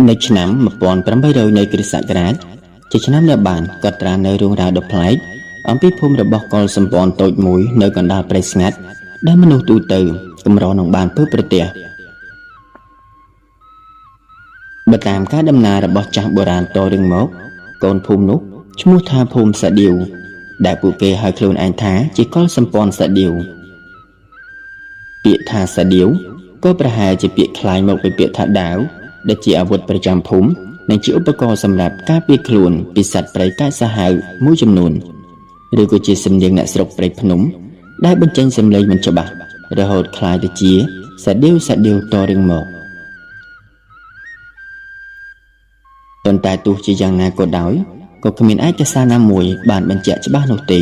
ในឆ្នាំ1800នៃគ្រិស្តសករាជជាឆ្នាំដែលបានកត់ត្រានៅរឿងរ៉ាវដ៏ប្លែកអំពីភូមិរបស់កុលសម្ព័ន្ធតូចមួយនៅកណ្ដាលព្រៃស្ងាត់ដែលមនុស្សទូទៅកម្រនឹងបានពើប្រទះបើតាមការដំណើររបស់ចាស់បុរាណតរៀងមកកូនភូមិនោះឈ្មោះថាភូមិសាឌីវដែលពួកគេហៅខ្លួនឯងថាជាកុលសម្ព័ន្ធសាឌីវពាក្យថាសាឌីវក៏ប្រហែលជាពាក្យคล้ายមកពីពាក្យថាដាវដែលជាអាវុធប្រចាំភូមិនិងជាឧបករណ៍សម្រាប់ការពារខ្លួនពីសត្វព្រៃកាចសាហាវមួយចំនួនឬក៏ជាសំនៀងអ្នកស្រុកព្រៃភ្នំដែលបញ្ចេញសំឡេងមិនច្បាស់រហូតคล้ายទៅជាសាឌីវតរៀងមកប៉ុន្តែទោះជាយ៉ាងណាក៏ដោយក៏គ្មានឯកសារណាមួយបានបញ្ជាក់ច្បាស់នោះទេ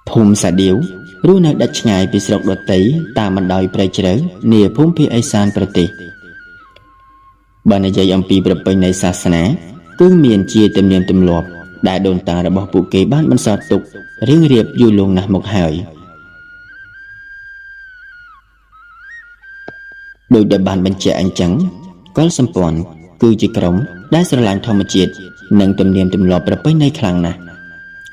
ភូមិសាឌីវរស់នៅដាច់ឆ្ងាយពីស្រុកដទៃតាមបណ្ដោយព្រៃជ្រៅនាភូមិភាគឦសានប្រទេសបើនិយាយអំពីប្រពៃណីសាសនាគឺមានជាទំនៀមទម្លាប់ដែលដូនតារបស់ពួកគេបានបន្សល់ទុករៀងរៀបយូរលង់ណាស់មកហើយដោយដែលបានបញ្ជាក់អញ្ចឹងកុលសម្ព័ន្ធគឺជាក្រុមដែលស្រឡាញ់ធម្មជាតិនិងទំនៀមទម្លាប់ប្រពៃណីខ្លាំងណាស់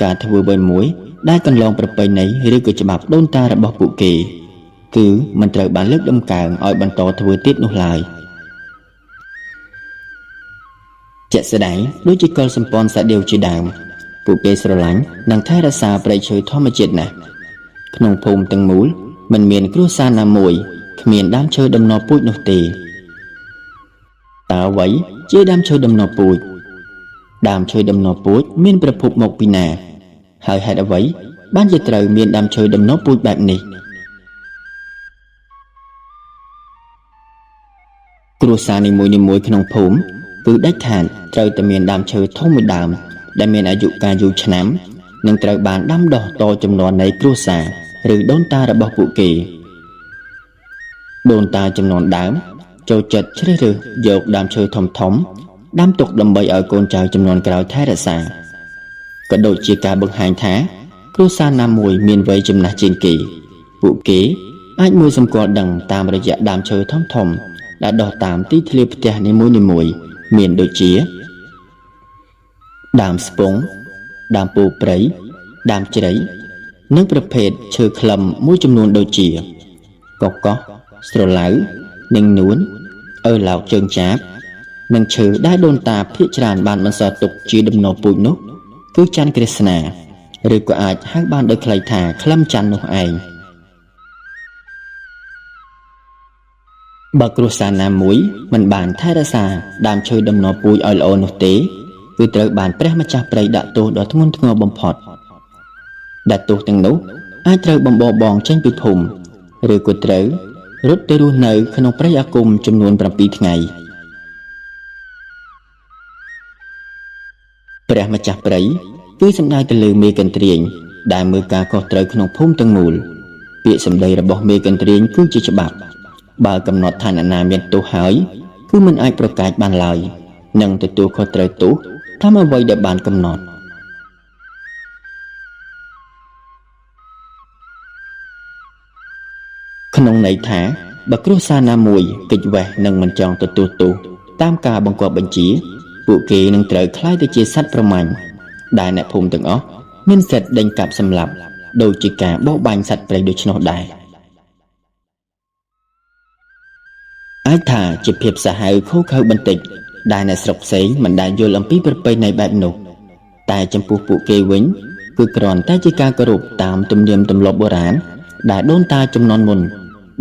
ការធ្វើអ្វីមួយដែលកន្លងប្រពៃណីឬក៏ច្បាប់ដូនតារបស់ពួកគេគឺមិនត្រូវបានលើកដំកើងឲ្យបន្តធ្វើទៀតនោះឡើយជាក់ស្ដែងដូចជាកុលសម្ព័ន្ធសាឌីវជាដើមពួកគេស្រឡាញ់និងថែរក្សាព្រៃឈើធម្មជាតិណាស់ក្នុងភូមិទាំងមូលមិនមានគ្រួសារណាមួយគ្មានដើមឈើដំណពូជនោះទេតើអ្វីជាដើមឈើដំណពូជដើមឈើដំណពូជមានប្រភពមកពីណាហើយហេតុអ្វីបានជាត្រូវមានដើមឈើដំណពូជបែបនេះគ្រួសារនីមួយៗក្នុងភូមិគឺដាច់ខាតត្រូវតែមានដើមឈើធំមួយដើមដែលមានអាយុកាលយូរឆ្នាំនិងត្រូវបានដាំដុះតជំនាន់នៃគ្រួសារឬដូនតារបស់ពួកគេដូនតាចំនួនដើមចូលចិត្តជ្រើសរើសយកដើមឈើធំដាំទុកដើម្បីឲ្យកូនចៅចំនួនក្រោយថែរក្សាក៏ដូចជាការបង្ហាញថាគ្រួសារណាមួយមានវ័យចំណាស់ជាងគេពួកគេអាចមើលសម្គាល់ដឹងតាមរយៈដើមឈើធំដែលដុះតាមទីធ្លាផ្ទះនីមួយៗមានដូចជាដើមស្ពង់ដើមពោធិ៍ព្រៃដើមជ្រៃនិងប្រភេទឈើខ្លឹមមួយចំនួនដូចជាកកោះស្រឡៅនិងនួនឡោកជើងចាបនិងឈើដែលដូនតាភាគច្រើនបានបន្សល់ទុកជាដំណពូជនោះគឺច័ន្ទក្រស្នាឬក៏អាចហៅបានដោយខ្លីថាខ្លឹមច័ន្ទនោះឯងបើគ្រួសារណាមួយមិនបានថែរក្សាដើមឈើដំណពូជឲ្យល្អនោះទេគឺត្រូវបានព្រះម្ចាស់ព្រៃដាក់ទោសដ៏ធ្ងន់ធ្ងរបំផុតដែលទោសទាំងនោះអាចត្រូវបំបរបងចេញពីភូមិឬក៏ត្រូវរត់ទៅរស់នៅក្នុងព្រៃអាគមចំនួន7ថ្ងៃព្រះម្ចាស់ព្រៃគឺសំដៅទៅលើមេកន្ទ្រាញដែលមើលការខុសត្រូវក្នុងភូមិទាំងមូលពាក្យសម្ដីរបស់មេកន្ទ្រាញគឺជាច្បាប់បើកំណត់ឋានៈណាមានទោសហើយគឺមិនអាចប្រកែកបានឡើយនិងទទួលខុសត្រូវទោសតាមអ្វីដែលបានកំណត់ក្នុងន័យថាបើគ្រួសារណាមួយគេចវេះនិងមិនចង់ទទួលទោសតាមការបង្គាប់បញ្ជាពួកគេនឹងត្រូវក្លាយទៅជាសត្វប្រមាញ់ដែលអ្នកភូមិទាំងអស់មានសិទ្ធិដេញកាប់សម្លាប់ដូចជាការបោះបាញ់សត្វព្រៃដូច្នោះដែរអាចថាជាភាពសាហាវខុសខើបន្តិចដែលអ្នកស្រុកផ្សេងមិនដែលយល់អំពីប្រពៃណីបែបនោះតែចំពោះពួកគេវិញគឺគ្រាន់តែជាការគោរពតាមទំនៀមទម្លាប់បុរាណដែលដូនតាជំនាន់មុន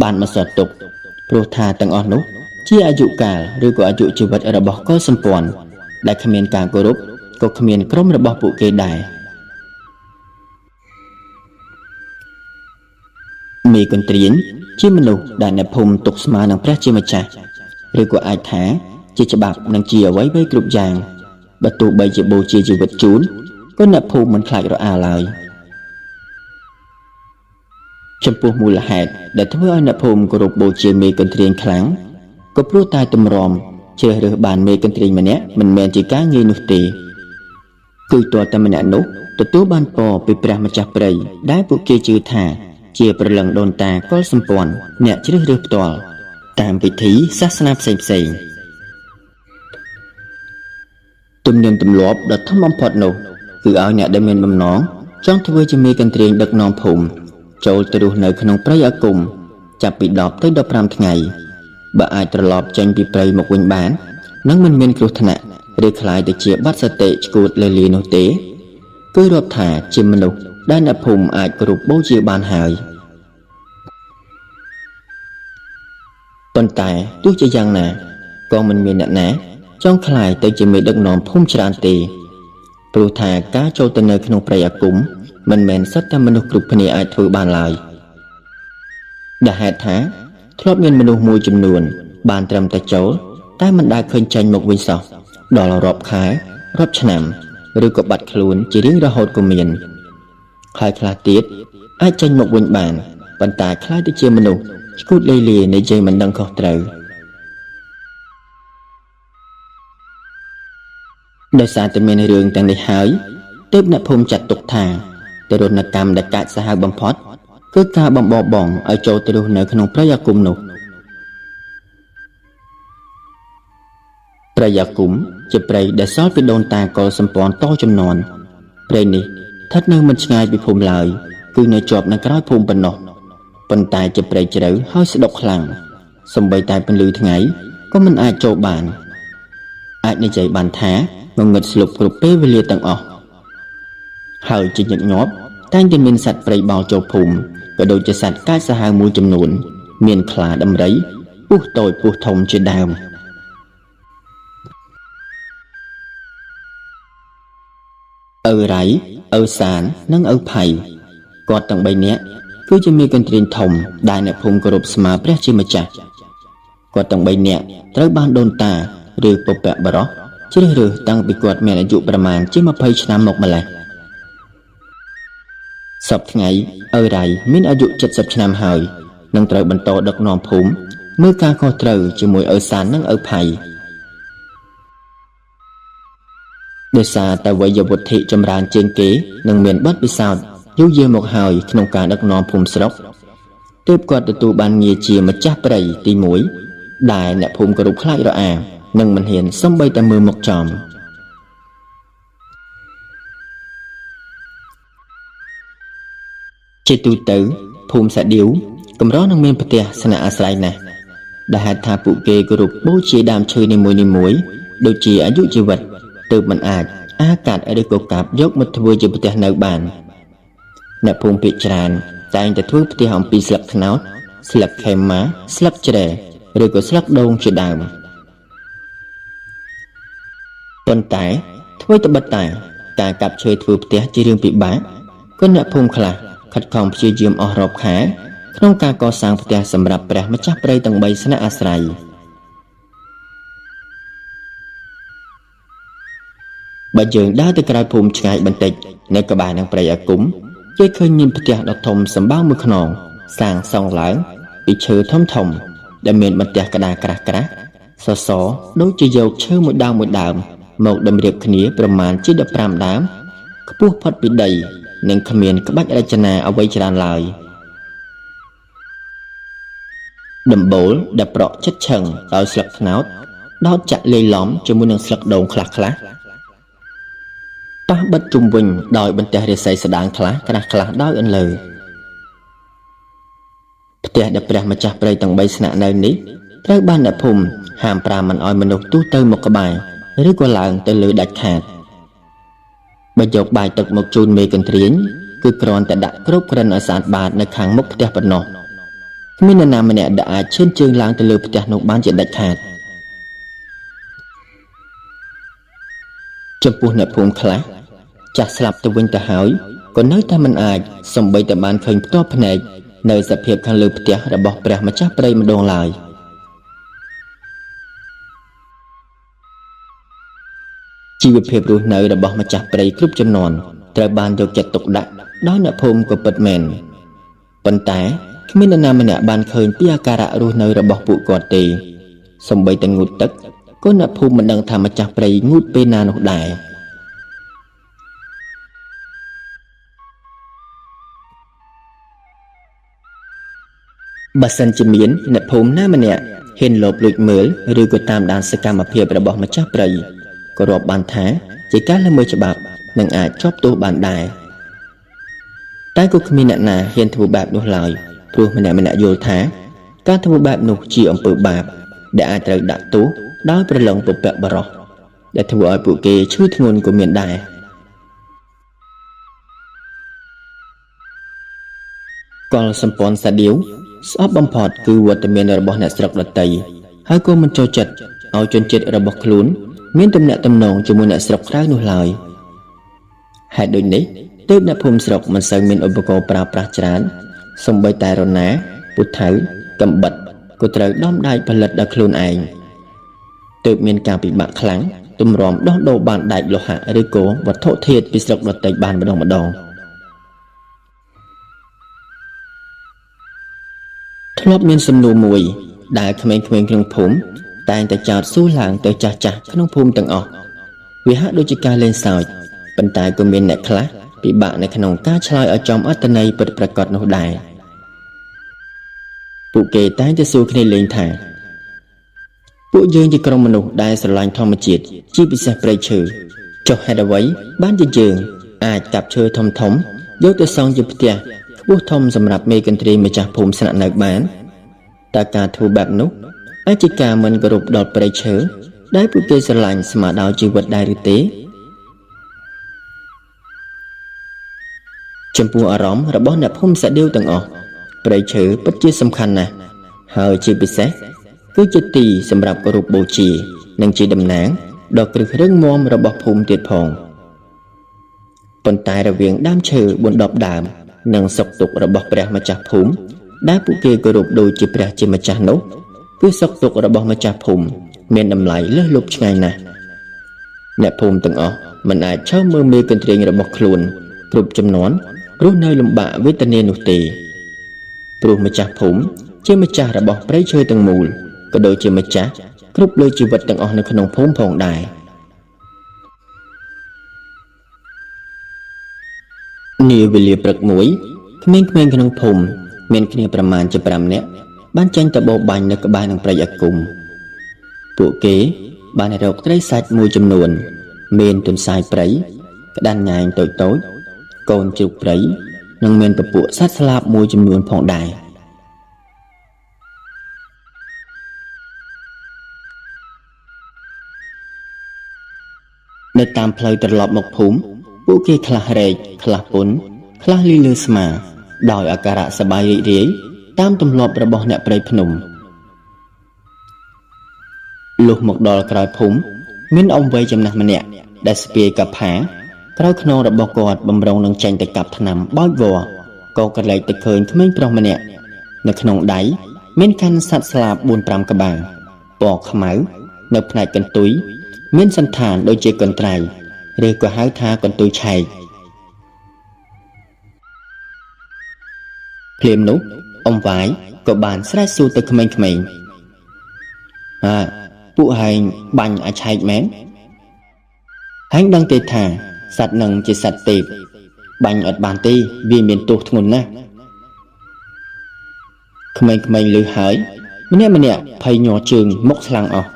បានបន្សល់ទុកព្រោះថាទាំងអស់នោះជាអាយុកាលឬក៏អាយុជីវិតរបស់កុលសម្ព័ន្ធដែលគ្មានការគោរពក៏គ្មានក្រុមរបស់ពួកគេដែរមេកន្ទ្រាញជាមនុស្សដែលអ្នកភូមិទុកស្មើនឹងព្រះជាម្ចាស់ឬក៏អាចថាជាច្បាប់និងជាអ្វីៗគ្រប់យ៉ាងបើទោះបីជាបូជាជីវិតជូនក៏អ្នកភូមិមិនខ្លាចរអាឡើយចំពោះមូលហេតុដែលធ្វើឲ្យអ្នកភូមិគោរពបូជាមេកន្ទ្រាញខ្លាំងក៏ព្រោះតែទម្រាំជ្រើសរើសបានមេកន្ទ្រាញម្នាក់មិនមែនជាការងាយនោះទេគឺទាល់តែម្នាក់នោះទទួលបានពរពីព្រះម្ចាស់ព្រៃដែលពួកគេជឿថាជាព្រលឹងដូនតាកុលសម្ព័ន្ធអ្នកជ្រើសរើសផ្ទាល់ តាមពិធីសាសនាផ្សេងៗទំនៀមទម្លាប់ដ៏ធំបំផុតនោះគឺឲ្យអ្នកដែលមានបំណងចង់ធ្វើជាមេកន្ទ្រាងដឹកនាំភូមិចូលទៅរស់នៅក្នុងព្រៃអាគមចាប់ពី10ទៅ15ថ្ងៃបើអាចត្រឡប់ចេញពីព្រៃមកវិញបាននឹងមិនមានគ្រោះថ្នាក់ឬខ្លាយទៅជាបាត់សតិឈួតលលានោះទេគឺរាប់ថាជាមនុស្សដែលអ្នកភូមិអាចគោរពបូជាបានហើយប៉ុន្តែទោះជាយ៉ាងណាក៏មិនមានអ្នកណាចង់ខ្លាយទៅជាមេដឹកនាំភូមិច្រើនទេព្រោះថាការចូលទៅនៅក្នុងព្រៃអាគមមិនមែនសិតតែមនុស្សគ្រប់គ្នាអាចធ្វើបានឡើយដែលហេតុថាធ្លាប់មានមនុស្សមួយចំនួនបានត្រឹមតែចូលតែមិនដែលឃើញចេញមកវិញសោះដល់រាប់ខែរាប់ឆ្នាំឬក៏បាត់ខ្លួនជារៀងរហូតក៏មានហើយខ្លះទៀតអាចចេញមកវិញបានប៉ុន្តែខ្លាយទៅជាមនុស្សឈួតលេលានិយាយមិនដឹងខុសត្រូវដោយសារតែមានរឿងទាំងនេះហើយទើបអ្នកភូមិចាត់ទុកថាទរណកម្មដែលកាចសាហាវបំផុតគឺការបំបរបងឲ្យចូលទៅរស់នៅក្នុងព្រៃអាគមនោះព្រៃអាគមជាព្រៃដែលសល់ពីដូនតាកុលសម្ព័ន្ធតជំនាន់ព្រៃនេះស្ថិតនៅមិនឆ្ងាយពីភូមិឡើយគឺនៅជាប់នៅក្រោយភូមិប៉ុណ្ណោះប៉ុន្តែជាព្រៃជ្រៅហើយស្ដុកខ្លាំងសូម្បីតែពន្លឺថ្ងៃក៏មិនអាចចូលបានអាចនិយាយបានថាងងឹតស្លុបគ្រប់ពេលវេលាទាំងអស់ហើយជាញឹកញាប់តែងតែមានសត្វព្រៃបោលចូលភូមិក៏ដូចជាសត្វកាចសាហាវមួយចំនួនមានខ្លាដំរីពស់តូចពស់ធំជាដើមឪរ៉ៃឪសាននិងឪផៃគាត់ទាំង3នាក់គឺជាមេកន្ទ្រាងធំដែលអ្នកភូមិគោរពស្មើព្រះជាម្ចាស់គាត់ទាំង3នាក់ត្រូវបានដូនតាឬពពកបរោះជ្រើសរើសតាំងពីគាត់មានអាយុប្រមាណជា20ឆ្នាំមកម្ល៉េះសពថ្ងៃឪរ៉ៃមានអាយុ70ឆ្នាំហើយនឹងត្រូវបន្តដឹកនាំភូមិមើលការខុសត្រូវជាមួយឪសាននិងឪផៃដោយសារតែវ័យវុទ្ធិចម្រើនជាងគេនិងមានបទពិសោធន៍យូរយារមកហើយក្នុងការដឹកនាំភូមិស្រុកទើបគាត់ទទួលបានងារជាម្ចាស់ព្រៃទី1ដែលអ្នកភូមិគោរពខ្លាចរអានិងមិនហ៊ានសូម្បីតែមើលមកចំជាទូទៅភូមិសាឌីវកម្រនឹងមានផ្ទះស្នាក់អាស្រ័យណាស់ដែលហេតុថាពួកគេគោរពបូជាដើមឈើនីមួយៗដូចជាអាយុជីវិតទើបមិនអាចអាកាត់ឬក៏កាប់យកមកធ្វើជាផ្ទះនៅបានអ្នកភូមិភាគច្រើនតែងតែធ្វើផ្ទះអំពីស្លឹកត្នោតស្លឹកខេម៉ាស្លឹកជ្រែឬក៏ស្លឹកដូងជាដើមប៉ុន្តែអ្វីត្បិតតែការកាប់ឈើធ្វើផ្ទះជារឿងពិបាកក៏អ្នកភូមិខ្លះខិតខំព្យាយាមអស់រាប់ខែក្នុងការកសាងផ្ទះសម្រាប់ព្រះម្ចាស់ព្រៃទាំង3ស្នាក់អាស្រ័យបើយើងដើរទៅក្រៅភូមិឆ្ងាយបន្តិចនៅក្បែរនឹងព្រៃអាគមគេឃើញមានផ្ទះដ៏ធំសម្បើមមួយខ្នងសាងសង់ឡើងពីឈើធំធំដែលមានបន្ទះក្តារក្រាស់ក្រាស់សសរដូចជាយកឈើមួយដើមមកតម្រៀបគ្នាប្រមាណជា15ដើមខ្ពស់ផុតពីដីនិងគ្មានក្បាច់រចនាអ្វីច្រើនឡើយដំបូលដែលប្រក់ជិតឈឹងដោយស្លឹកត្នោតដោតចាក់លាយឡំជាមួយនឹងស្លឹកដូងខ្លះប៉ះបិទជុំវិញដោយបន្ទះរាសីស្ដាងខ្លះដោយអន្លើផ្ទះដែលព្រះម្ចាស់ព្រៃទាំង3ស្នាក់នៅនេះត្រូវបានអ្នកភូមិហាមប្រាមមិនឲ្យមនុស្សទូទៅមកក្បែរឬក៏ឡើងទៅលើដាច់ខាតបើយកបាយទឹកមកជូនមេកន្ទ្រាងគឺគ្រាន់តែដាក់គ្របក្រិនឲ្យស្អាតបាតនៅខាងមុខផ្ទះប៉ុណ្ណោះគ្មាននរណាម្នាក់ដែលអាចឈានជើងឡើងទៅលើផ្ទះនោះបានជាដាច់ខាតចំពោះអ្នកភូមិខ្លះចាស់ស្លាប់ទៅវិញទៅហើយក៏នៅតែមិនអាចសម្បីតែបានឃើញផ្ទាល់ភ្នែកនៅសភាពខាងលើផ្ទះរបស់ព្រះម្ចាស់ព្រៃម្ដងឡើយជីវភាពរស់នៅរបស់ម្ចាស់ព្រៃគ្រប់ជំនាន់ត្រូវបានយកចិត្តទុកដាក់ដោយអ្នកភូមិក៏ពិតមែនប៉ុន្តែគ្មាននរណាម្នាក់បានឃើញពីអាការៈរស់នៅរបស់ពួកគាត់ទេសម្បីតែងូតទឹកក៏អ្នកភូមិមិនដឹងថាម្ចាស់ព្រៃងូតពេលណានោះដែរបើសិនជាមានអ្នកភូមិណាម្នាក់ ហ៊ានលបលួចមើលឬក៏តាមដានសកម្មភាពរបស់ម្ចាស់ព្រៃក៏រាប់បានថាជាការល្មើសច្បាប់និងអាចជាប់ទោសបានដែរតែក៏គ្មានអ្នកណាហ៊ានធ្វើបែបនោះឡើយព្រោះម្នាក់ៗយល់ថាការធ្វើបែបនោះជាអំពើបាបដែលអាចត្រូវដាក់ទោសដោយប្រឡងពពកបរោះដែលធ្វើឲ្យពួកគេឈឺធ្ងន់ក៏មានដែរកលសម្ព័ន្ធសាឌីវស្អប់បំផុតគឺវត្តមានរបស់អ្នកស្រុកដតីហើយក៏មិនចូលចិត្តឲ្យជនជាតិរបស់ខ្លួនមានទំនាក់ទំនងជាមួយអ្នកស្រុកក្រៅនោះឡើយហេតុដូចនេះទើបអ្នកភូមិស្រុកមិនសូវមានឧបករណ៍ប្រើប្រាស់ច្រើនសូម្បីតែរណាពូថៅកំបិតក៏ត្រូវដំដែកផលិតដោយខ្លួនឯងទើបមានការពិបាកខ្លាំងទម្រាំដោះដូរបានដែកលោហៈឬក៏វត្ថុធាតុពីស្រុកដតីបានម្ដងធ្លាប់មានសំណួរមួយដែលក្មេងៗក្នុងភូមិតែងតែចោទសួរឡើងទៅចាស់ៗក្នុងភូមិទាំងអស់វាហាក់ដូចជាការលេងសើចប៉ុន្តែក៏មានអ្នកខ្លះពិបាកនៅក្នុងការឆ្លើយឲ្យចំអត្ថន័យពិតប្រាកដនោះដែរពួកគេតែងតែសួរគ្នាលេងថាពួកយើងជាក្រុមមនុស្សដែលស្រឡាញ់ធម្មជាតិជាពិសេសព្រៃឈើចុះហេតុអ្វីបានជាយើងអាចកាប់ឈើធំយកទៅសង់ជាផ្ទះខ្ពស់ធំសម្រាប់មេកន្ទ្រីម្ចាស់ភូមិស្នាក់នៅបានតើការធ្វើបែបនោះអាចជាការមិនគោរពដល់ព្រៃឈើដែលពួកគេស្រឡាញ់ស្មើដោយជីវិតដែរឬទេចំពោះអារម្មណ៍របស់អ្នកភូមិសាឌីវទាំងអស់ព្រៃឈើពិតជាសំខាន់ណាស់ហើយជាពិសេសគឺជាទីសម្រាប់គោរពបូជានិងជាតំណាងដ៏គ្រឹះរឹងមាំរបស់ភូមិទៀតផងប៉ុន្តែរវាងដើមឈើ4-10ដើមនិងសុខទុក្ខរបស់ព្រះម្ចាស់ភូមិដែលពួកគេគោរពដូចជាព្រះជាម្ចាស់នោះគឺសុខទុក្ខរបស់ម្ចាស់ភូមិមានតម្លៃលើសលប់ឆ្ងាយណាស់អ្នកភូមិទាំងអស់មិនអាចឈរមើលមេកន្ទ្រៀងរបស់ខ្លួនគ្រប់ចំនួនរស់នៅលំបាកវេទនានោះទេព្រោះម្ចាស់ភូមិជាម្ចាស់របស់ព្រៃឈើទាំងមូលក៏ដូចជាម្ចាស់គ្រប់លើជីវិតទាំងអស់នៅក្នុងភូមិផងដែរនាវេលាព្រឹកមួយក្មេងៗក្នុងភូមិមានគ្នាប្រមាណជា5នាក់បានចេញទៅបោបាញ់នៅក្បែរនឹងព្រៃអាគមពួកគេបានរកត្រីសាច់មួយចំនួនមានទន្សាយព្រៃក្តាន់ញ៉ែងតូចកូនជ្រូកព្រៃនិងមានពពួកសត្វស្លាបមួយចំនួនផងដែរនៅតាមផ្លូវត្រឡប់មកភូមិពួកគេខ្លះរែកខ្លះពុនខ្លះលីលើស្មាដោយអាការៈសប្បាយរីករាយតាមទម្លាប់របស់អ្នកព្រៃភ្នំលុះមកដល់ក្រោយភូមិមានអ៊ំវ័យចំណាស់ម្នាក់ដែលស្ពាយកប្ផាក្រោយខ្នងរបស់គាត់បំរុងនឹងចេញទៅកាប់ថ្នាំបោចវល្លិក៏ក្រឡេកទៅឃើញក្មេងប្រុសម្នាក់នៅក្នុងដៃមានកាន់សត្វស្លាប 4-5 ក្បាលពណ៌ខ្មៅនៅផ្នែកកន្ទុយមានសន្តានដូចជាកន្ត្រៃឬក៏ហៅថាកន្ទុយឆែកភ្លាមនោះអ៊ំវាយក៏បានស្រែកសួរទៅក្មេងៗពួកហែងបាញ់អាចឆែកមែនហែងដឹងទេថាសត្វនឹងជាសត្វទេពបាញ់អត់បានទេវាមានទោសធ្ងន់ណាស់ក្មេងៗឮហើយម្នាក់ភ័យញ័រជើងមុខស្លាំងអស់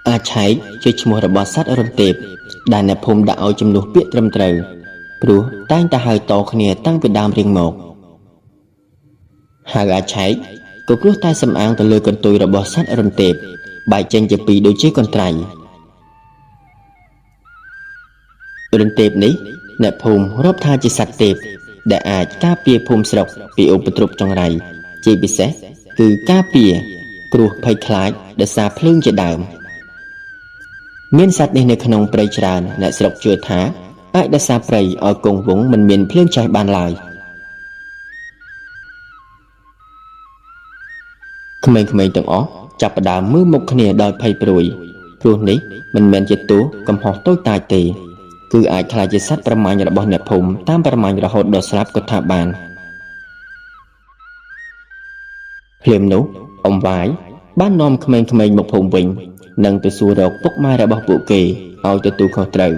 អាចឆែកជាឈ្មោះរបស់សត្វរន្ទេពដែលអ្នកភូមិដាក់ឲ្យចំនួនពាក្យត្រឹមត្រូវព្រោះតែងតែហៅតគ្នាតាំងពីដើមរៀងមកហៅអាចឆែកក៏ព្រោះតែសំអាងទៅលើកន្ទុយរបស់សត្វរន្ទេពបែកចេញជាពីរដូចជាកន្ត្រៃរន្ទេពនេះអ្នកភូមិរាប់ថាជាសត្វទេពដែលអាចការពារភូមិស្រុកពីឧបទ្រពចង្រៃជាពិសេសគឺការពារគ្រោះភ័យខ្លាចដោយសារភ្លើងជាដើមមានសត្វនេះនៅក្នុងព្រៃច្រើនអ្នកស្រុកជឿថាអាចរក្សាព្រៃឲ្យគង់វង្សមិនមានភ្លើងឆេះបានឡើយក្មេងៗទាំងអស់ចាប់ផ្ដើមមើលមុខគ្នាដោយភ័យព្រួយព្រោះនេះមិនមែនជាទោសកំហុសតូចតាចទេគឺអាចក្លាយជាសត្វប្រមាញ់របស់អ្នកភូមិតាមប្រមាញ់រហូតដល់ស្លាប់ក៏ថាបានភ្លាមនោះអ៊ំវាយបាននាំក្មេងៗមកភូមិវិញនិងទៅសួររកពុកម៉ែរបស់ពួកគេឲ្យទទួលខុសត្រូវ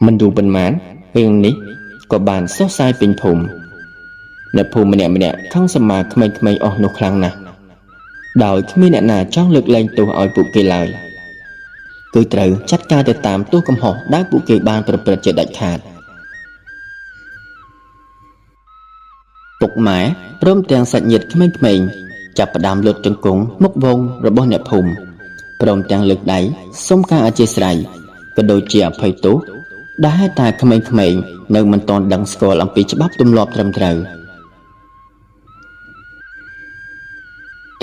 មិនយូរប៉ុន្មានរឿងនេះក៏បានសុសសាយពេញភូមិ អ្នកភូមិម្នាក់ខំសមាក្មេងៗអស់នោះខ្លាំងណាស់ដោយគ្មានអ្នកណាចង់លើកលែងទោសឲ្យពួកគេឡើយគឺត្រូវចាត់ការទៅតាមទោសកំហុសដែលពួកគេបានប្រព្រឹត្តជាដាច់ខាតពុកម៉ែព្រមទាំងសាច់ញាតិក្មេងៗចាប់ផ្ដើមលុតជង្គង់មុខវងរបស់អ្នកភូមិព្រមទាំងលើកដៃសុំការអធិស្ឋានក៏ដូចជាអភ័យទោសដែលហេតុតែក្មេងៗនៅមិនទាន់ដឹងស្គាល់អំពីច្បាប់ទម្លាប់ត្រឹមត្រូវ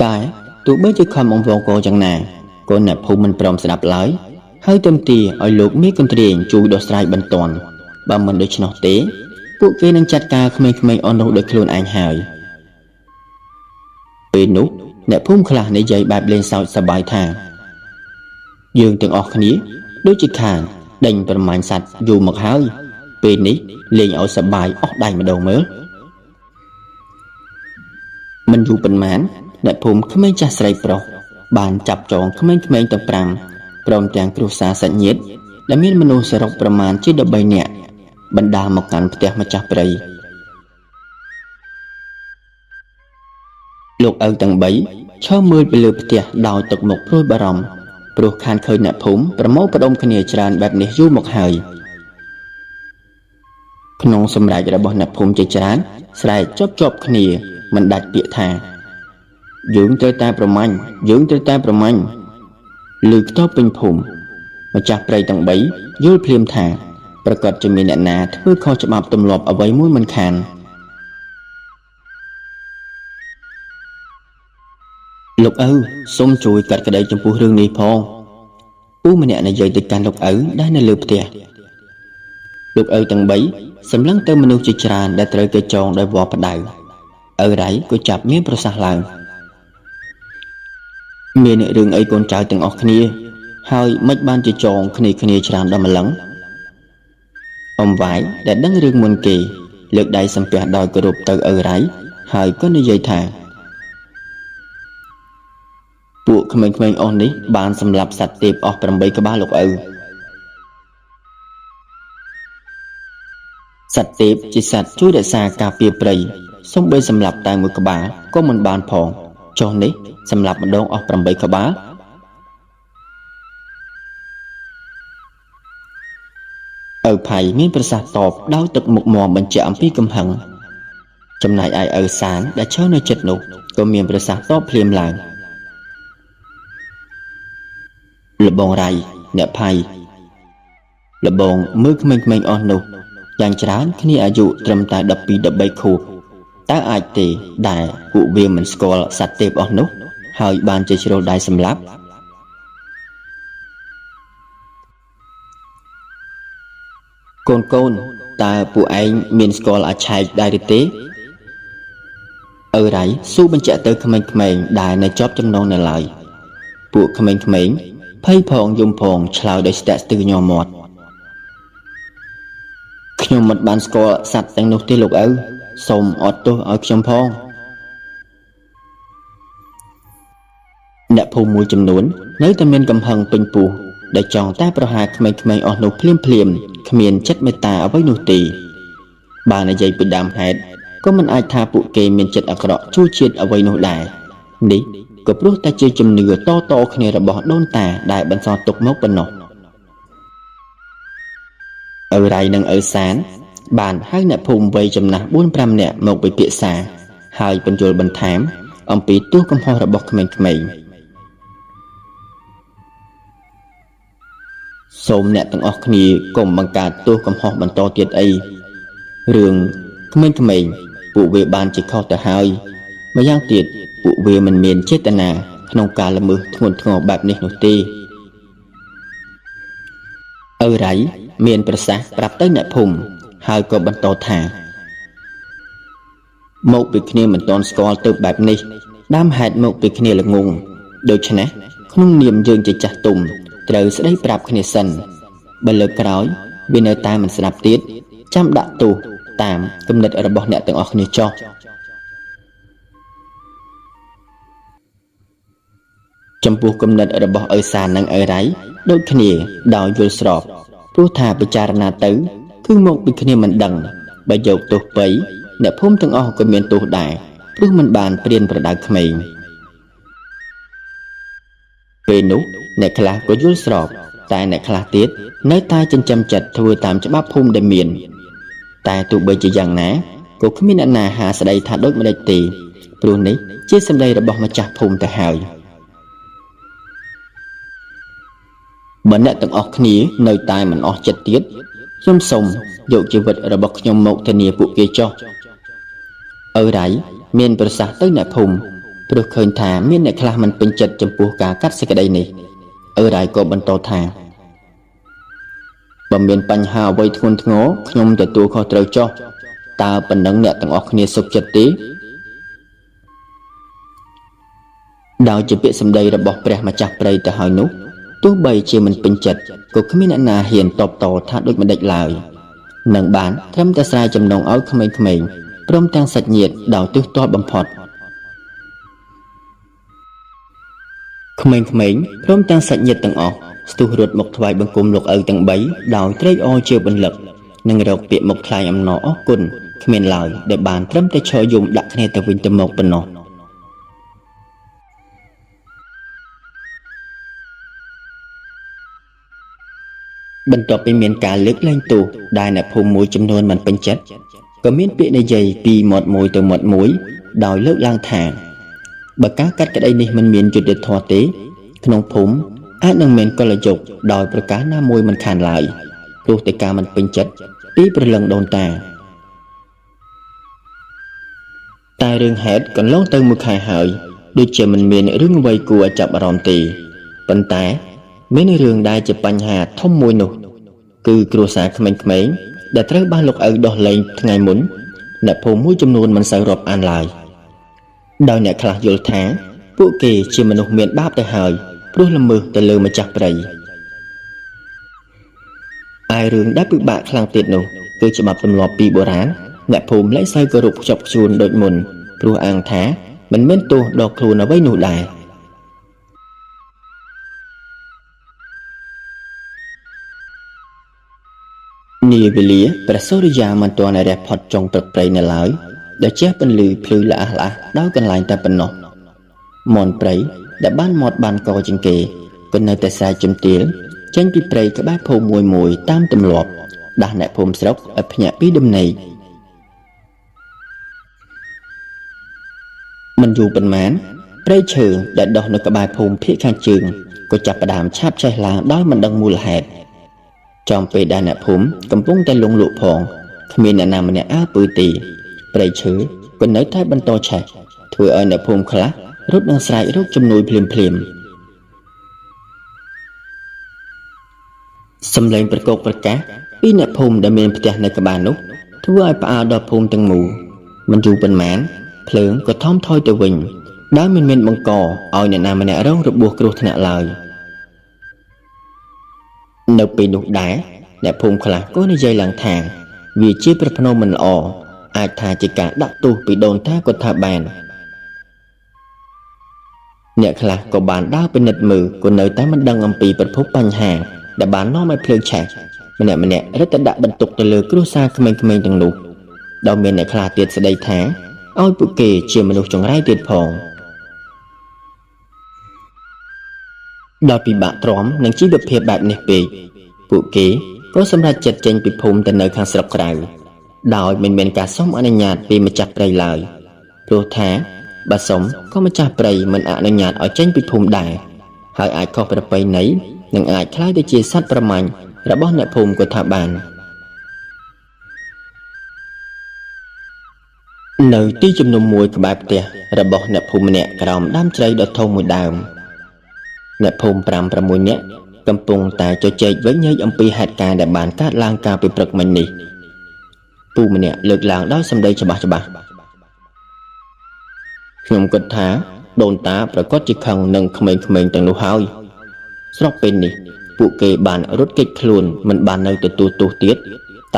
តែទោះបីជាខំអង្វរកយ៉ាងណាក៏អ្នកភូមិមិនព្រមស្ដាប់ឡើយហើយទាមទារឲ្យលោកមេកន្ទ្រាងជួយដោះស្រាយបន្ទាន់បើមិនដូច្នោះទេពួកគេនឹងចាត់ការក្មេងៗអស់នោះដោយខ្លួនឯងហើយពេលនោះអ្នកភូមិខ្លះនិយាយបែបលេងសើចសប្បាយថាយើងទាំងអស់គ្នាដូចជាខានដេញប្រមាញ់សัตว์យូរមកហើយពេលនេះលេងឲ្យសប្បាយអស់ដៃម្ដងមើលមិនយូរប៉ុន្មានអ្នកភូមិក្មេងចាស់ស្រីប្រុសបានចាប់ចងក្មេងៗទាំង5ព្រមទាំងគ្រួសារសាច់ញាតិដែលមានមនុស្សសរុបប្រមាណជា13នាក់បណ្ដាលមកកាន់ផ្ទះម្ចាស់ព្រៃលោកឪទាំង3ឈរមើលពីលើផ្ទះដោយទឹកមុខព្រួយបារម្ភព្រោះខានឃើញអ្នកភូមិប្រមូលផ្ដុំគ្នាច្រើនបែបនេះយូរមកហើយក្នុងសម្រែករបស់អ្នកភូមិជាច្រើនស្រែកជាប់គ្នាមិនដាច់ពាក្យថាយើងត្រូវតែប្រមាញ់ឮខ្ទប់ពេញភូមិម្ចាស់ព្រៃទាំង3យល់ភ្លាមថាប្រកាសជាមានអ្នកណាធ្វើខុសច្បាប់ទម្លាប់អ្វីមួយមិនខានលោកឪសូមជួយកាត់ក្តីចំពោះរឿងនេះផងពូម្នាក់និយាយទៅកាន់លោកឪដែលនៅលើផ្ទះលោកឪទាំង3សម្លឹងទៅមនុស្សជាច្រើនដែលត្រូវគេចងដោយវល្លិផ្ដៅឪរ៉ៃក៏ចាប់មានប្រសាសន៍ឡើងមានរឿងអីកូនចៅទាំងអស់គ្នាហើយមិនបានជាចងគ្នាច្រើនដល់ម្លឹងអ៊ំវាយដែលដឹងរឿងមុនគេលើកដៃសំពះដោយគោរពទៅឪរ៉ៃហើយក៏និយាយថាពួកក្មេងៗអស់នេះបានសម្លាប់សត្វទេពអស់8ក្បាលលោកឪសត្វទេពជាសត្វជួយរក្សាការពារព្រៃសូម្បីសម្លាប់តែមួយក្បាលក៏មិនបានផងចុះនេះសម្លាប់ម្ដងអស់8ក្បាលឪផៃមានប្រសាសន៍តបដោយទឹកមុខមាំបញ្ជាក់អំពីកំហឹងចំណែកឯឪសានដែលឈរនៅជិតនោះក៏មានប្រសាសន៍តបភ្លាមឡើងលបងរៃអ្នកផៃលបងមើលក្មេងៗអស់នោះយ៉ាងច្រើនគ្នាអាយុត្រឹមតែ12 13ខួបតើអាចទេដែលពួកវាមិនស្គាល់សត្វទេពអស់នោះហើយបានជាជ្រុលដៃសម្លាប់កូនតើពួកឯងមានស្គាល់អាឆែកដែរឬទេឪរ៉ៃសួរបញ្ជាក់ទៅក្មេងៗដែលនៅជាប់ចំណងនៅឡើយពួកក្មេងៗភ័យផងយំផងឆ្លើយដោយស្ទាក់ស្ទើរញ័រមាត់ខ្ញុំមិនបានស្គាល់សត្វទាំងនោះទេលោកឪសូមអត់ទោសឲ្យខ្ញុំផងអ្នកភូមិមួយចំនួននៅតែមានកំហឹងពេញពោះដែលចង់តែប្រហារក្មេងៗអស់នោះភ្លាមគ្មានចិត្តមេត្តាអ្វីនោះទេបើនិយាយពីដើមហេតុក៏មិនអាចថាពួកគេមានចិត្តអាក្រក់ជួជាតិអ្វីនោះដែរនេះក៏ព្រោះតែជាជំនឿតគ្នារបស់ដូនតាដែលបន្សល់ទុកមកប៉ុណ្ណោះឪរ៉ៃនិងឪសានបានហៅអ្នកភូមិវ័យចំណាស់ 4-5 នាក់មកពិភាក្សាហើយបញ្យល់បន្ថែមអំពីទោសកំហុសរបស់ក្មេងៗសូមអ្នកទាំងអស់គ្នាកុំបង្កើតទោសកំហុសបន្តទៀតអីរឿងក្មេងៗពួកវាបានជាខុសទៅហើយម្យ៉ាងទៀតពួកវាមិនមានចេតនាក្នុងការល្មើសធ្ងន់ធ្ងរបែបនេះនោះទេឪរ៉ៃមានប្រសាសន៍ប្រាប់ទៅអ្នកភូមិហើយក៏បន្តថាមកពីគ្នាមិនទាន់ស្គាល់ទៅបែបនេះដើមហេតុមកពីគ្នាល្ងងដូច្នេះក្នុងនាមយើងជាចាស់ទុំត្រូវស្ដីប្រាប់គ្នាសិនបើលើកក្រោយវានៅតែមិនស្ដាប់ទៀតចាំដាក់ទោសតាមគំនិតរបស់អ្នកទាំងអស់គ្នាចុះចំពោះគំនិតរបស់ឪសាននិងឪរ៉ៃដូចគ្នាដោយយល់ស្របព្រោះថាពិចារណាទៅគឺមកពីគ្នាមិនដឹងបើយកទោសបី អ្នកភូមិទាំងអស់ក៏មានទោសដែរព្រោះមិនបានព្រានប្រដៅក្មេងពេលនោះអ្នកខ្លះក៏យល់ស្របតែអ្នកខ្លះទៀតនៅតែចិញ្ចឹមចិត្តធ្វើតាមច្បាប់ភូមិដែលមានតែទោះបីជាយ៉ាងណាក៏គ្មានអ្នកណាហាស្ដីថាដូចម្ដេចទេព្រោះនេះជាសម្ដីរបស់ម្ចាស់ភូមិទៅហើយបើអ្នកទាំងអស់គ្នានៅតែមិនអស់ចិត្តទៀតខ្ញុំសូមយកជីវិតរបស់ខ្ញុំមកធានាពួកគេចុះឪរ៉ៃមានប្រសាសន៍ទៅអ្នកភូមិព្រោះឃើញថាមានអ្នកខ្លះមិនពេញចិត្តចំពោះការកាត់សេចក្តីនេះឪរ៉ៃក៏បន្តថាបើមានបញ្ហាអ្វីធ្ងន់ធ្ងរខ្ញុំទទួលខុសត្រូវចុះតើប៉ុណ្ណឹងអ្នកទាំងអស់គ្នាសុខចិត្តទេដោយជាពាក្យសម្ដីរបស់ព្រះម្ចាស់ព្រៃទៅហើយនោះទោះបីជាមិនពេញចិត្តក៏គ្មានអ្នកណាហ៊ានតបតថាដូចម្ដេចឡើយនឹងបានត្រឹមតែស្រាយចំណងឲ្យក្មេងៗព្រមទាំងសាច់ញាតិដោយទើសទាល់បំផុតក្មេងៗព្រមទាំងសាច់ញាតិទាំងអស់ស្ទុះរត់មកថ្វាយបង្គំលោកឪទាំង3ដោយត្រេកអរជាបន្លឹកនិងរកពាក្យមកថ្លែងអំណរអរគុណគ្មានឡើយដែលបានត្រឹមតែឈរយំដាក់គ្នាទៅវិញទៅមកប៉ុណ្ណោះបន្ទាប់ពីមានការលើកលែងទោសដែលអ្នកភូមិមួយចំនួនមិនពេញចិត្តក៏មានពាក្យនិយាយពីមាត់មួយទៅមាត់មួយដោយលើកឡើងថាបើការកាត់ក្តីនេះមិនមានយុត្តិធម៌ទេក្នុងភូមិអាចនឹងមានកលយុគដោយប្រការណាមួយមិនខានឡើយព្រោះតែការមិនពេញចិត្តពីព្រលឹងដូនតាតែរឿងហេតុកន្លងទៅមួយខែហើយដូចជាមិនមានរឿងអ្វីគួរឲ្យចាប់អារម្មណ៍ទេប៉ុន្តែមានរឿងដែលជាបញ្ហាធំមួយនោះគឺគ្រួសារក្មេងៗដែលត្រូវបានលោកឪដោះលែងថ្ងៃមុនអ្នកភូមិមួយចំនួនមិនសូវរាប់អានឡើយដោយអ្នកខ្លះយល់ថាពួកគេជាមនុស្សមានបាបទៅហើយព្រោះល្មើសទៅលើម្ចាស់ព្រៃឯរឿងដែលពិបាកខ្លាំងទៀតនោះគឺច្បាប់ទម្លាប់ពីបុរាណអ្នកភូមិលែងសូវគោរពខ្ជាប់ខ្ជួនដូចមុនព្រោះអាងថាមិនមានទោសដល់ខ្លួនអ្វីនោះដែរនាវេលាព្រះសូរិយាមិនទាន់រះផុតចុងព្រឹកព្រៃនៅឡើយដែលជះពន្លឺភ្លឺល្អះល្អះដល់កន្លែងតែប៉ុណ្ណោះមន់ព្រៃដែលបានមាត់បានកជាងគេក៏នៅតែស្រែកជំទាវចេញពីព្រៃក្បែរភូមិមួយតាមទម្លាប់ដាស់អ្នកភូមិស្រុកឲ្យភ្ញាក់ពីដំណេកមិនយូរប៉ុន្មានព្រៃឈើដែលដុះនៅក្បែរភូមិភាគខាងជើងក៏ចាប់ផ្ដើមឆាបឆេះឡើងដោយមិនដឹងមូលហេតុចំពេលដែលអ្នកភូមិកំពុងតែលងលក់ផងគ្មានអ្នកណាម្នាក់អើពើទេព្រៃឈើក៏នៅតែបន្តឆេះធ្វើឲ្យអ្នកភូមិខ្លះរត់នឹងស្រែករកជំនួយភ្លាមសំឡេងប្រកោកប្រកាសពីអ្នកភូមិដែលមានផ្ទះនៅក្បែរនោះធ្វើឲ្យផ្អើលដល់ភូមិទាំងមូលមិនយូរប៉ុន្មានភ្លើងក៏ថមថយទៅវិញដោយមិនមានបង្កឲ្យអ្នកណាម្នាក់រងរបួសគ្រោះថ្នាក់ឡើយនៅពេលនោះដែរអ្នកភូមិខ្លះក៏និយាយឡើងថាវាជាប្រផ្នូលមិនល្អអាចថាជាការដាក់ទោសពីដូនតាក៏ថាបានអ្នកខ្លះក៏បានដើរពិនិត្យមើលក៏នៅតែមិនដឹងអំពីប្រភពបញ្ហាដែលបាននាំឲ្យភ្លើងឆេះម្នាក់រត់ទៅដាក់បន្ទុកទៅលើគ្រួសារក្មេងៗទាំងនោះដោយមានអ្នកខ្លះទៀតស្ដីថាឲ្យពួកគេជាមនុស្សចង្រៃទៀតផងដោយពិបាកទ្រាំនឹងជីវភាពបែបនេះពេកពួកគេក៏សម្រេចចិត្តចេញពីភូមិទៅនៅខាងស្រុកក្រៅដោយមិនមានការសុំអនុញ្ញាតពីម្ចាស់ព្រៃឡើយព្រោះថាបើសុំក៏ម្ចាស់ព្រៃមិនអនុញ្ញាតឲ្យចេញពីភូមិដែរហើយអាចខុសប្រពៃណីនិងអាចក្លាយទៅជាសត្វប្រមាញ់របស់អ្នកភូមិក៏ថាបាននៅទីជំនុំមួយក្បែរផ្ទះរបស់អ្នកភូមិម្នាក់ក្រោមដើមជ្រៃដ៏ធំមួយដើមអ្នកភូមិ 5-6 នាក់កំពុងតែជជែកវិញញែកអំពីហេតុការណ៍ដែលបានកើតឡើងកាលពីព្រឹកមិញនេះពូម្នាក់លើកឡើងដោយសម្ដីច្បាស់ខ្ញុំគិតថាដូនតាប្រកាសជាខឹងនឹងក្មេងៗទាំងនោះហើយស្រុកពេលនេះពួកគេបានរត់គេចខ្លួនមិនបាននៅទទួលទោសទៀត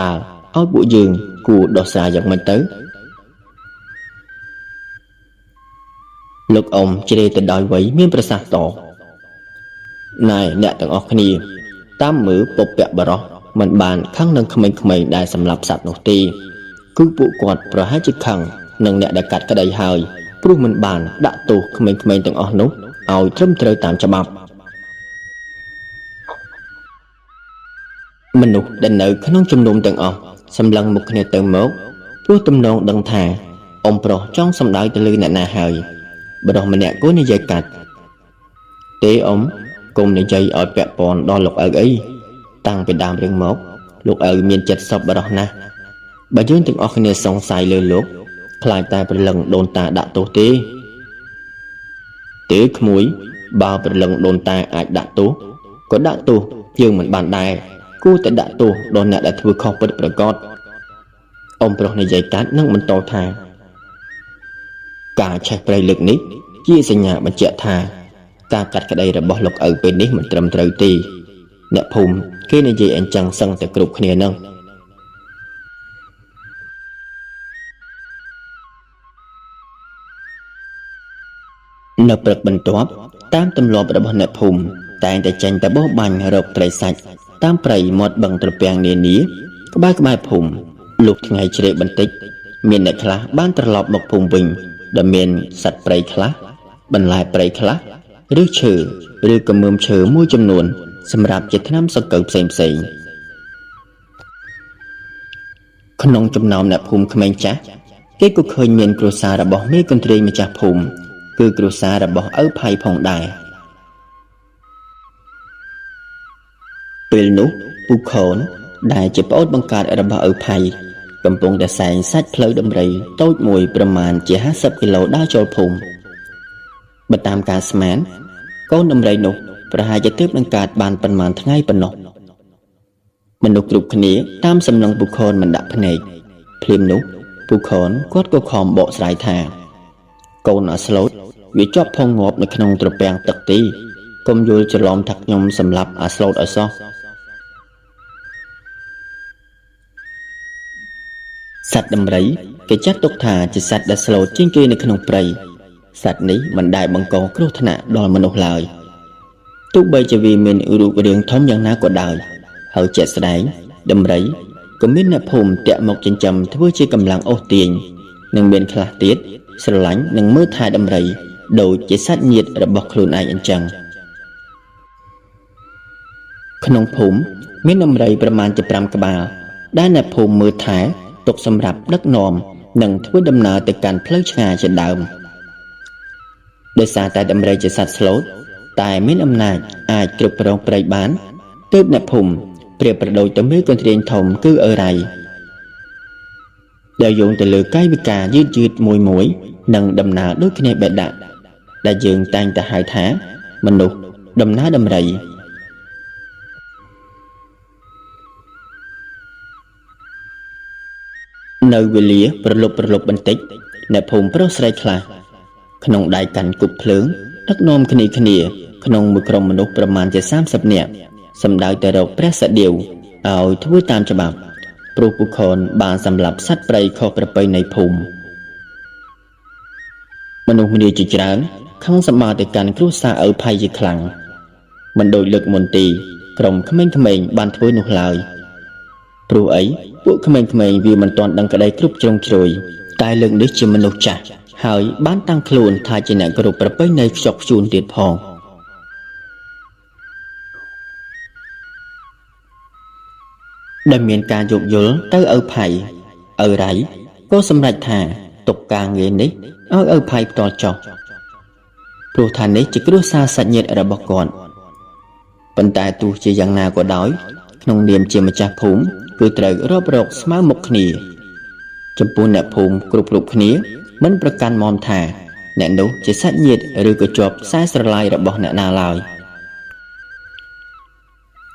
តើឲ្យពួកយើងគួរដោះស្រាយយ៉ាងម៉េចទៅលោកអ៊ំជ្រេទៅដោយវ័យមានប្រសាសន៍តណែអ្នកទាំងអស់គ្នាតាមមើលពពកបរោះមិនបានខឹងនឹងក្មេងៗដែលសម្លាប់សត្វនោះទេ គឺពួកគាត់ប្រហែលជាខឹងនឹងអ្នកដែលកាត់ក្តីហើយព្រោះមិនបានដាក់ទោសក្មេងៗទាំងអស់នោះឲ្យត្រឹមត្រូវតាមច្បាប់មនុស្សដែលនៅក្នុងជំនុំទាំងអស់សម្លឹងមុខគ្នាទៅមកព្រោះទំនងដឹងថាអ៊ំប្រុសចង់សម្ដៅទៅលើអ្នកណាហើយបរិះម្នាក់ក៏និយាយកាត់ទេអ៊ំកុំនិយាយឲ្យពាក់ព័ន្ធដល់លោកឪអីតាំងពីដើមរឿងមកលោកឪមានចិត្តសប្បុរសណាស់បើយើងទាំងអស់គ្នាសង្ស័យលើលោកខ្លាចតែព្រលឹងដូនតាដាក់ទោសទេក្មួយបើព្រលឹងដូនតាអាចដាក់ទោសក៏ដាក់ទោសយើងមិនបានដែរគួរតែដាក់ទោសដល់អ្នកដែលធ្វើខុសពិតប្រាកដអ៊ំប្រុសនិយាយកាត់និងបន្តថាការឆេះព្រៃលើកនេះជាសញ្ញាបញ្ជាក់ថាការកាត់ក្តីរបស់លោកឪពេលនេះមិនត្រឹមត្រូវទេអ្នកភូមិគេនិយាយអញ្ចឹងសឹងតែគ្រប់គ្នានឹងនៅព្រឹកបន្ទាប់តាមទម្លាប់របស់អ្នកភូមិតែងតែចេញទៅបោះបាញ់រកត្រីសាច់តាមព្រៃមាត់បឹងត្រពាំងនានាក្បែរភូមិលុះថ្ងៃជ្រេកបន្តិចមានអ្នកខ្លះបានត្រឡប់មកភូមិវិញដែលមានសត្វព្រៃខ្លះបន្លែព្រៃខ្លះឬឈើឬកមើមឈើមួយចំនួនសម្រាប់ជាថ្នាំសង្កូវផ្សេងក្នុងចំណោមអ្នកភូមិក្មេងចាស់គេក៏ឃើញមានគ្រួសាររបស់មេកន្ទ្រីម្ចាស់ភូមិគឺគ្រួសាររបស់ឪផៃផងដែរពេលនោះពូខូនដែលជាប្អូនបង្កើតរបស់ឪផៃកំពុងតែសែងសាច់ផ្លូវដំរីតូចមួយប្រមាណជា50គីឡូដើរចូលភូមិបើតាមការស្មានកូនដំរីនោះប្រហែលជាទើបនឹងកើតបានប៉ុន្មានថ្ងៃប៉ុណ្ណោះមនុស្សគ្រប់គ្នាតាមសំណងពូខូនមិនដាក់ភ្នែកភ្លាមនោះពូខូនគាត់ក៏ខំបកស្រាយថាកូនអាស្លូតវាជាប់ផងងាប់នៅក្នុងត្រពាំងទឹកទីកុំយល់ច្រឡំថាខ្ញុំសម្លាប់អាស្លូតឲ្យសោះសត្វដំរីគេចាត់ទុកថាជាសត្វដែលស្លូតជាងគេនៅក្នុងព្រៃសត្វនេះមិនដែលបង្កគ្រោះថ្នាក់ដល់មនុស្សឡើយទោះបីជាវាមានរូបរាងធំយ៉ាងណាក៏ដោយហើយជាក់ស្ដែងដំរីក៏មានអ្នកភូមិតាក់មកចិញ្ចឹមធ្វើជាកម្លាំងអូសទាញនិងមានខ្លះទៀតស្រឡាញ់និងមើលថែដំរីដូចជាសត្វញាតិរបស់ខ្លួនឯងអញ្ចឹងក្នុងភូមិមានដំរីប្រមាណជា5ក្បាលដែលអ្នកភូមិមើលថែទុកសម្រាប់ដឹកនាំនិងធ្វើដំណើរទៅកាន់ផ្លូវឆ្ងាយជាដើមដោយសារតែដំរីជាសត្វស្លូតតែមានអំណាចអាចគ្រប់គ្រងព្រៃបានទើបអ្នកភូមិប្រៀបប្រដូចទៅមេកន្ទ្រាញធំគឺឪរ៉ៃដែលយោងទៅលើកាយវិការយឺតមួយនិងដំណើរដូចគ្នាបេះដាក់ដែលយើងតែងតែហៅថាមនុស្សដំណើរដំរីនៅវេលាប្រលប់បន្តិចអ្នកភូមិប្រុសស្រីខ្លះក្នុងដៃកាន់គប់ភ្លើងដឹកនាំគ្នាក្នុងមួយក្រុមមនុស្សប្រមាណជា30នាក់សម្ដៅទៅរកព្រះសដៀវឲ្យធ្វើតាមច្បាប់ព្រោះពូខនបានសម្លាប់សត្វព្រៃខុសប្រពៃណីភូមិមនុស្សម្នាជាច្រើនខំសម្បត្តិទៅកាន់គ្រួសារឪផៃជាខ្លាំងមិនដូចលើកមុនទីក្រុមក្មេងៗបានធ្វើនោះឡើយព្រោះអីពួកក្មេងៗវាមិនទាន់ដឹងក្តីគ្រប់ជ្រុងជ្រោយតែលើកនេះជាមនុស្សចាស់ហើយបានតាំងខ្លួនថាជាអ្នកគោរពប្រពៃណីខ្ជាប់ខ្ជួនទៀតផងដែលមានការយោគយល់ទៅឪផៃឪរ៉ៃក៏សម្រេចថាទុកការងារនេះឲ្យឪផៃផ្ទាល់ចុះព្រោះថានេះជាគ្រួសារសាច់ញាតិរបស់គាត់ប៉ុន្តែទោះជាយ៉ាងណាក៏ដោយក្នុងនាមជាម្ចាស់ភូមិគឺត្រូវរាប់រកស្មើមុខគ្នាចំពោះអ្នកភូមិគ្រប់គ្នាមិនប្រកាន់មមថាអ្នកនោះជាសាច់ញាតិឬក៏ជាប់ខ្សែស្រឡាយរបស់អ្នកណាឡើយ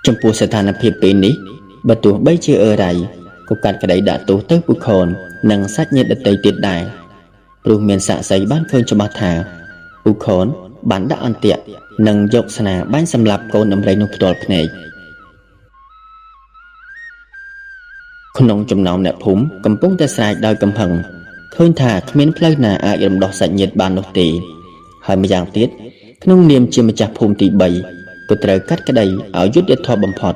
ចំពោះស្ថានភាពពេលនេះបើទោះបីជាអឺរ៉ៃក៏កាត់ក្តីដាក់ទោសទៅពូខននិងសាច់ញាតិដទៃទៀតដែរព្រោះមានសាក្សីបានឃើញច្បាស់ថាពូខនបានដាក់អន្ទាក់និងយកស្នាបាញ់សម្លាប់កូនដំរីនោះផ្ទាល់ភ្នែកក្នុងចំណោមអ្នកភូមិកំពុងតែស្រែកដោយកំហឹងឃើញថាគ្មានផ្លូវណាអាចរំដោះសាច់ញាតិបាននោះទេហើយម្យ៉ាងទៀតក្នុងនាមជាម្ចាស់ភូមិទី3ក៏ត្រូវកាត់ក្តីឲ្យយុត្តិធម៌បំផុត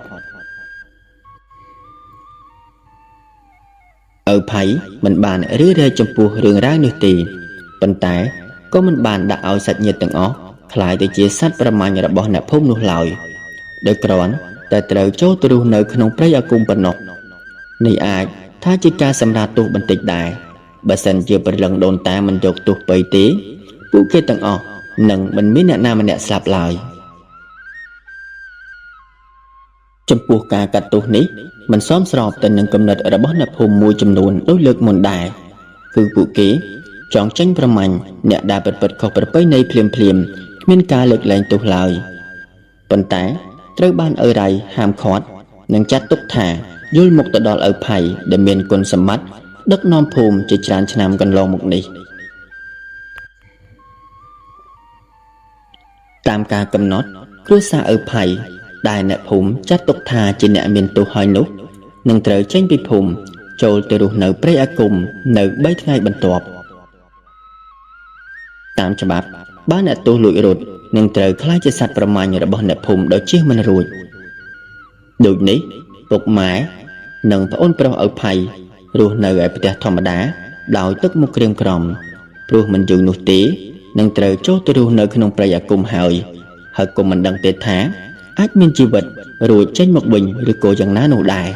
ឪភ័យមិនបានរឿរែចំពោះរឿងរ៉ាវនោះទេប៉ុន្តែក៏មិនបានដាក់ឲ្យសាច់ញាតិទាំងអស់ខ្លាយទៅជាសត្វប្រមាញ់របស់អ្នកភូមិនោះឡើយដោយគ្រាន់តែត្រូវចូលទៅរស់នៅក្នុងព្រៃអាគមប៉ុណ្ណោះនេះអាចថាជាការសម្រាលទោសបន្តិចដែរបើសិនជាព្រលឹងដូនតាមិនយកទោសបីទេពួកគេទាំងអស់នឹងមិនមានអ្នកណាម្នាក់ស្លាប់ឡើយចំពោះការកាត់ទោសនេះមិនសមស្របទៅនឹងគំនិតរបស់អ្នកភូមិមួយចំនួនដូចលើកមុនដែរគឺពួកគេចង់ចេញប្រមាញ់អ្នកដែលប្រព្រឹត្តខុសប្រពៃណីភ្លាមគ្មានការលើកលែងទោសឡើយប៉ុន្តែត្រូវបានឪរ៉ៃហាមឃាត់និងចាត់ទុកថាយល់មុខទៅដល់ឪភ័យដែលមានគុណសម្បត្តិដឹកនាំភូមិជាច្រើនឆ្នាំកន្លងមកនេះតាមការកំណត់គ្រួសារឪភ័យដែលអ្នកភូមិចាត់ទុកថាជាអ្នកមានទោសហើយនោះនឹងត្រូវចេញពីភូមិចូលទៅរស់នៅព្រៃអាគមនៅ3ថ្ងៃបន្ទាប់តាមច្បាប់បើអ្នកទោសលួចរត់នឹងត្រូវក្លាយជាសត្វប្រមាញ់របស់អ្នកភូមិដោយជៀសមិនរួចដូចនេះពុកម៉ែនិងប្អូនប្រុសឪភ័យរស់នៅឯផ្ទះធម្មតាដោយទឹកមុខក្រៀមក្រំព្រោះមិនយូរនោះទេនឹងត្រូវចូលទៅរស់នៅក្នុងព្រៃអាគមហើយក៏មិនដឹងទេថាអាចមានជីវិតរួចចេញមកវិញឬក៏យ៉ាងណានោះដែរ